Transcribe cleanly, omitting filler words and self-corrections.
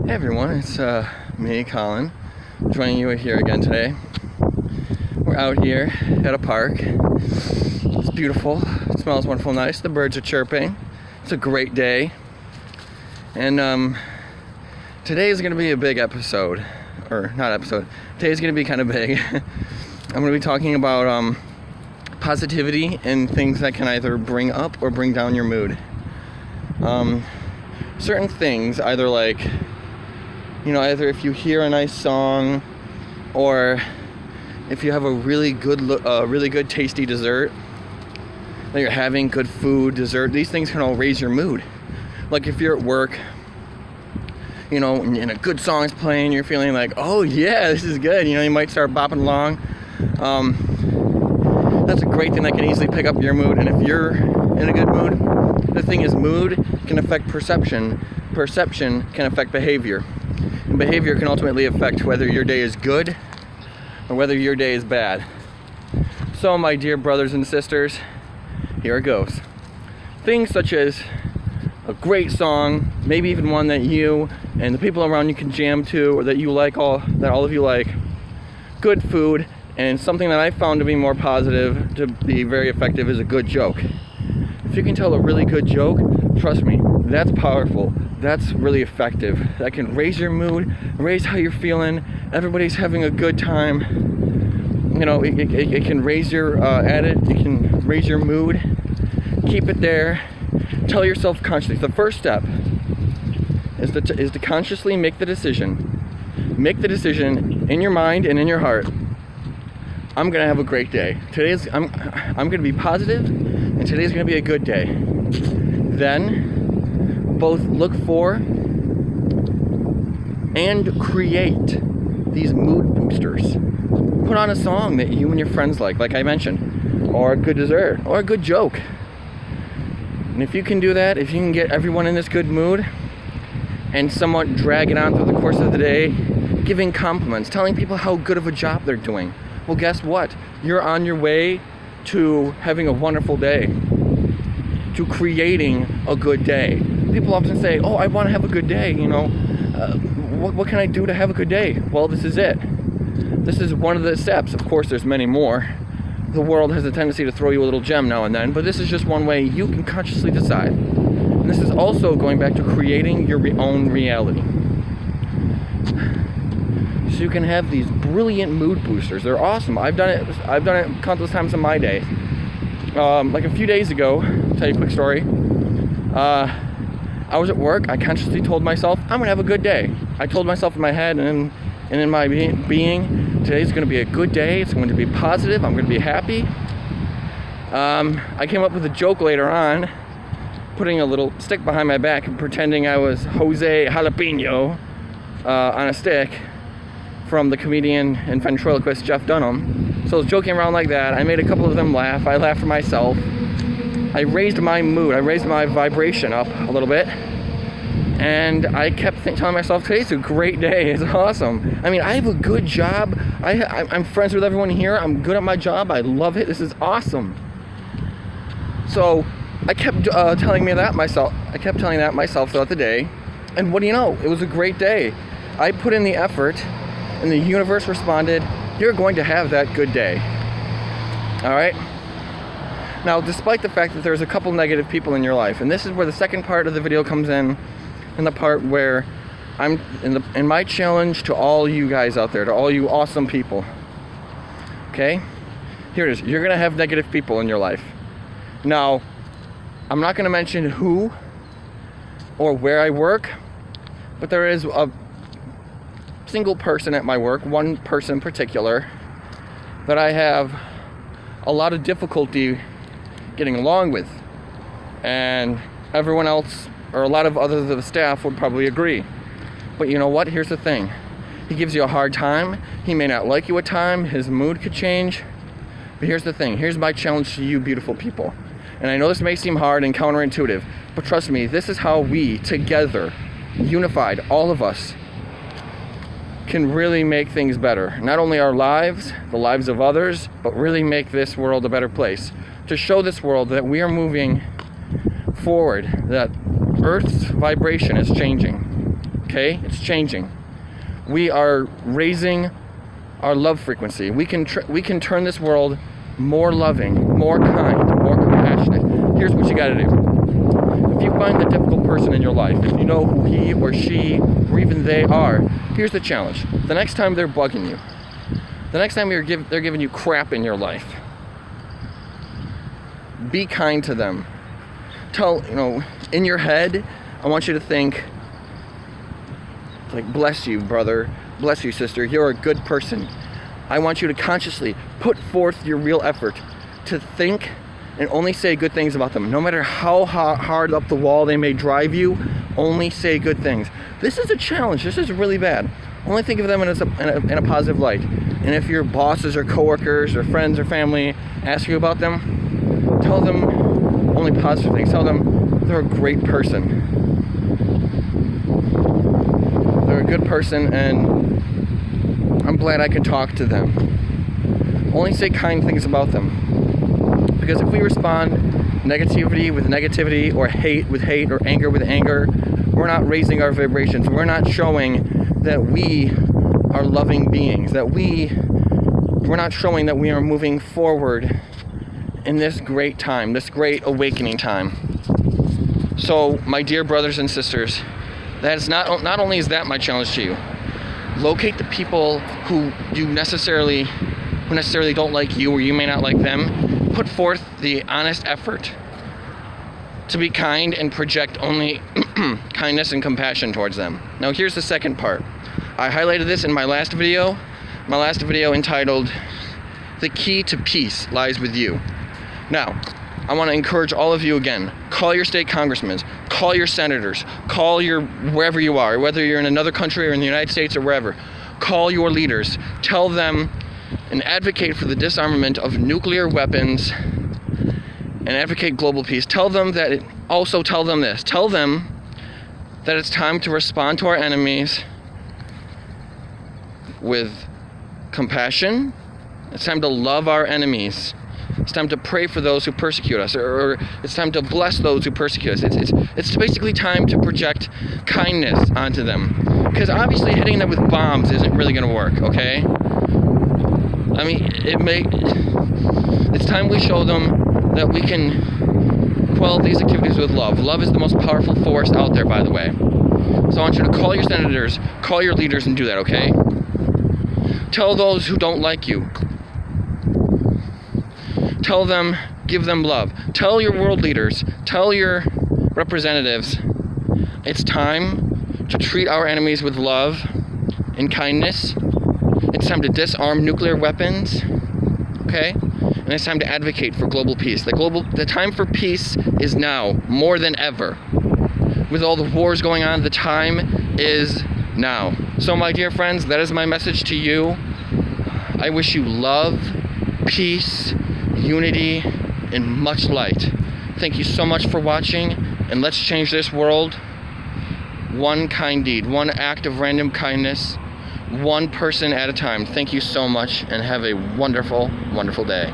Hey everyone, it's me, Colin, joining you here again today. We're out here at a park. It's beautiful, it smells wonderful, nice. The birds are chirping. It's a great day. And today is going to be a big episode. Or not episode. Today is going to be kind of big. I'm going to be talking about positivity and things that can either bring up or bring down your mood. Certain things, either like, either if you hear a nice song, or if you have a really good tasty dessert, that you're having good food, dessert, these things can all raise your mood. Like if you're at work, and a good song is playing, you're feeling like, oh yeah, this is good. You might start bopping along. That's a great thing that can easily pick up your mood. And if you're in a good mood, the thing is, mood can affect perception. Perception can affect behavior. And behavior can ultimately affect whether your day is good or whether your day is bad. So, my dear brothers and sisters, here it goes. Things such as a great song, maybe even one that you and the people around you can jam to, or that you like, that all of you like. Good food, and something that I found to be more positive, to be very effective, is a good joke. If you can tell a really good joke, trust me, that's powerful. That's really effective. That can raise your mood, raise how you're feeling. Everybody's having a good time. It can raise your it can raise your mood. Keep it there. Tell yourself consciously. The first step is to consciously make the decision. Make the decision in your mind and in your heart. I'm gonna have a great day. I'm gonna be positive, and today's gonna be a good day. Then both look for and create these mood boosters. Put on a song that you and your friends like I mentioned, or a good dessert, or a good joke. And if you can do that, if you can get everyone in this good mood and somewhat drag it on through the course of the day, giving compliments, telling people how good of a job they're doing, well, guess what? You're on your way to having a wonderful day, to creating a good day. People often say, oh, I want to have a good day, what can I do to have a good day? Well, this is it. This is one of the steps. Of course, there's many more. The world has a tendency to throw you a little gem now and then, but this is just one way you can consciously decide. And this is also going back to creating your own reality. So you can have these brilliant mood boosters. They're awesome. I've done it countless times in my day. Like a few days ago, I'll tell you a quick story. I was at work. I consciously told myself, I'm gonna have a good day. I told myself in my head and in my being, today's gonna be a good day. It's going to be positive. I'm gonna be happy. I came up with a joke later on, putting a little stick behind my back and pretending I was Jose Jalapeno on a stick, from the comedian and ventriloquist Jeff Dunham. So I was joking around like that. I made a couple of them laugh. I laughed for myself. I raised my mood. I raised my vibration up a little bit. And I kept telling myself, today's a great day. It's awesome. I mean, I have a good job. I'm friends with everyone here. I'm good at my job. I love it. This is awesome. So I kept telling that myself throughout the day. And what do you know? It was a great day. I put in the effort, and the universe responded, you're going to have that good day. All right? Now, despite the fact that there's a couple negative people in your life, and this is where the second part of the video comes in the part where I'm in my challenge to all you guys out there, to all you awesome people. Okay? Here it is. You're going to have negative people in your life. Now, I'm not going to mention who or where I work, but there is a single person at my work, one person in particular, that I have a lot of difficulty getting along with, and everyone else, or a lot of others of the staff, would probably agree. But you know what? Here's the thing. He gives you a hard time. He may not like you at times. His mood could change. But here's the thing. Here's my challenge to you beautiful people. And I know this may seem hard and counterintuitive, but trust me, this is how we, together, unified, all of us, can really make things better. Not only our lives, the lives of others, but really make this world a better place. To show this world that we are moving forward, that Earth's vibration is changing. Okay? It's changing. We are raising our love frequency. We can turn this world more loving, more kind, more compassionate. Here's what you got to do. If you find the difficult person in your life, if you know who he or she or even they are, here's the challenge. The next time they're bugging you, the next time they're giving you crap in your life, be kind to them. In your head, I want you to think, like, bless you, brother, bless you, sister, you're a good person. I want you to consciously put forth your real effort to think and only say good things about them. No matter how hard up the wall they may drive you, only say good things. This is a challenge. This is really bad. Only think of them in a positive light. And if your bosses or coworkers or friends or family ask you about them, tell them only positive things. Tell them they're a great person. They're a good person, and I'm glad I could talk to them. Only say kind things about them. Because if we respond negativity with negativity, or hate with hate, or anger with anger, we're not raising our vibrations. We're not showing that we are loving beings. We're not showing that we are moving forward in this great time, this great awakening time. So, my dear brothers and sisters, that is not only is that my challenge to you. Locate the people who necessarily don't like you, or you may not like them. Put forth the honest effort to be kind and project only kindness and compassion towards them. Now here's the second part. I highlighted this in my last video entitled "The Key to Peace Lies With You." Now, I want to encourage all of you again. Call your state congressmen, call your senators, call your wherever you are, whether you're in another country or in the United States or wherever. Call your leaders. Tell them and advocate for the disarmament of nuclear weapons and advocate global peace. Tell them this. Tell them that it's time to respond to our enemies with compassion. It's time to love our enemies. It's time to pray for those who persecute us, or it's time to bless those who persecute us. It's basically time to project kindness onto them. Because obviously hitting them with bombs isn't really going to work, okay? I mean, it's time we show them that we can quell these activities with love. Love is the most powerful force out there, by the way. So I want you to call your senators, call your leaders, and do that, okay? Tell those who don't like you. Tell them, give them love. Tell your world leaders, tell your representatives, it's time to treat our enemies with love and kindness. It's time to disarm nuclear weapons, okay? And it's time to advocate for global peace. The time for peace is now, more than ever. With all the wars going on, the time is now. So my dear friends, that is my message to you. I wish you love, peace, unity, and much light. Thank you so much for watching, and let's change this world one kind deed, one act of random kindness, one person at a time. Thank you so much, and have a wonderful, wonderful day.